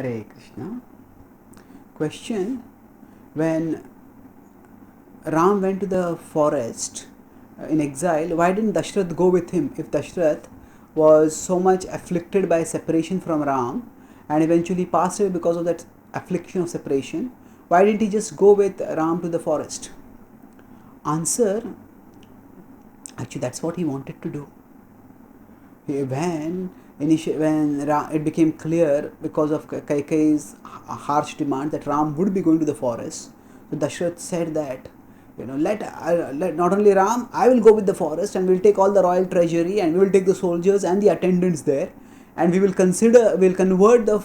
Hare Krishna. Question: when Ram went to the forest in exile, why didn't Dasharatha go with him? If Dasharatha was so much afflicted by separation from Ram and eventually passed away because of that affliction of separation, why didn't he just go with Ram to the forest? Answer: actually, that's what he wanted to do. When it became clear because of Kaikeyi's harsh demand that Ram would be going to the forest, so Dasharatha said that, let not only Ram, I will go with the forest and we'll take all the royal treasury and we will take the soldiers and the attendants there, and we'll convert the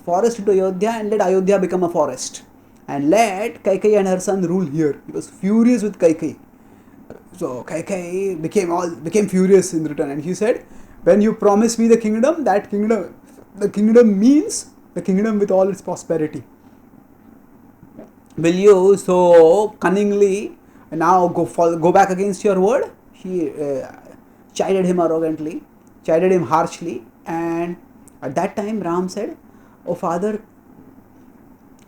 forest into Ayodhya and let Ayodhya become a forest, and let Kaikeyi and her son rule here. He was furious with Kaikeyi. So Kaikeyi became furious in return, and he said, when you promise me the kingdom, the kingdom means the kingdom with all its prosperity. Will you so cunningly now go back against your word? She chided him arrogantly, chided him harshly, and at that time Ram said, "Oh father,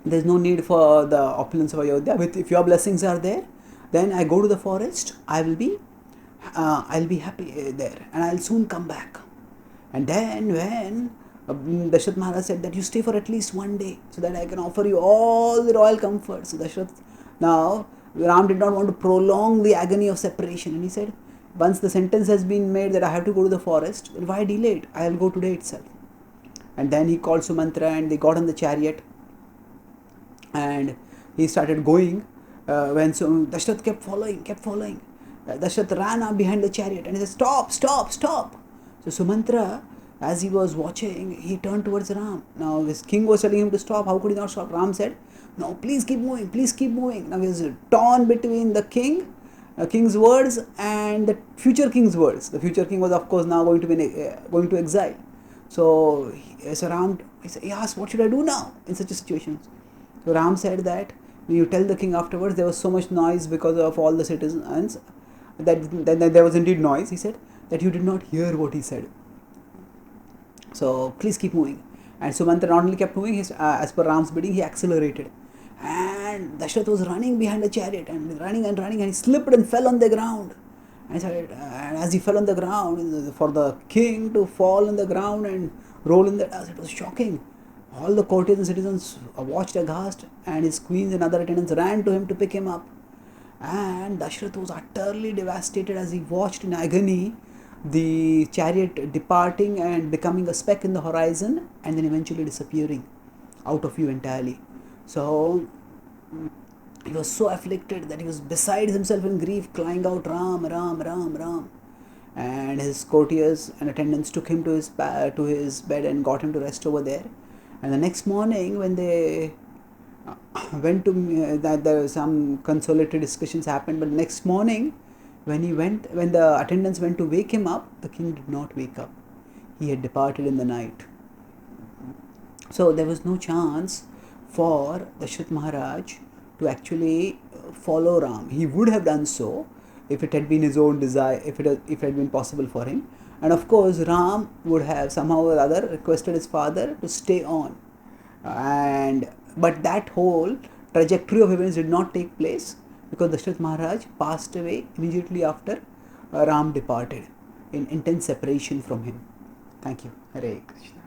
there is no need for the opulence of Ayodhya. If your blessings are there, then I go to the forest. I'll be happy there, and I'll soon come back." And then when Dasharatha Maharaj said that you stay for at least one day so that I can offer you all the royal comforts. So now Ram did not want to prolong the agony of separation, and he said, once the sentence has been made that I have to go to the forest, well, why delay it? I'll go today itself. And then he called Sumantra and they got on the chariot and he started going. When Dasharatha kept following. Dasharatha ran up behind the chariot and he said, "Stop! So Sumantra, as he was watching, he turned towards Ram. Now his king was telling him to stop. How could he not stop? Ram said, "No, please keep moving. Now he was torn between the king's words and the future king's words. The future king was, of course, now going to exile. So Ram, he asked, "What should I do now in such a situation?" So Ram said that when you tell the king afterwards, there was so much noise because of all the citizens that there was indeed noise. He said that you did not hear what he said. So please keep moving. And Sumantra not only kept moving, as per Ram's bidding, he accelerated. And Dasharatha was running behind the chariot and running, and he slipped and fell on the ground. And as he fell on the ground, for the king to fall on the ground and roll in the dust, it was shocking. All the courtiers and citizens watched aghast, and his queens and other attendants ran to him to pick him up. And Dasharatha was utterly devastated as he watched in agony the chariot departing and becoming a speck in the horizon and then eventually disappearing out of view entirely. So he was so afflicted that he was beside himself in grief, crying out, "Ram, Ram, Ram, Ram." And his courtiers and attendants took him to his bed and got him to rest over there. And the next morning, when they went to that, there was some consolatory discussions happened. But next morning, when the attendants went to wake him up, the king did not wake up. He had departed in the night. So there was no chance for Dasharatha Maharaj to actually follow Ram. He would have done so if it had been his own desire, if it had been possible for him. And of course, Ram would have somehow or other requested his father to stay on. But that whole trajectory of events did not take place because Dasharatha Maharaj passed away immediately after Ram departed in intense separation from him. Thank you. Hare Krishna.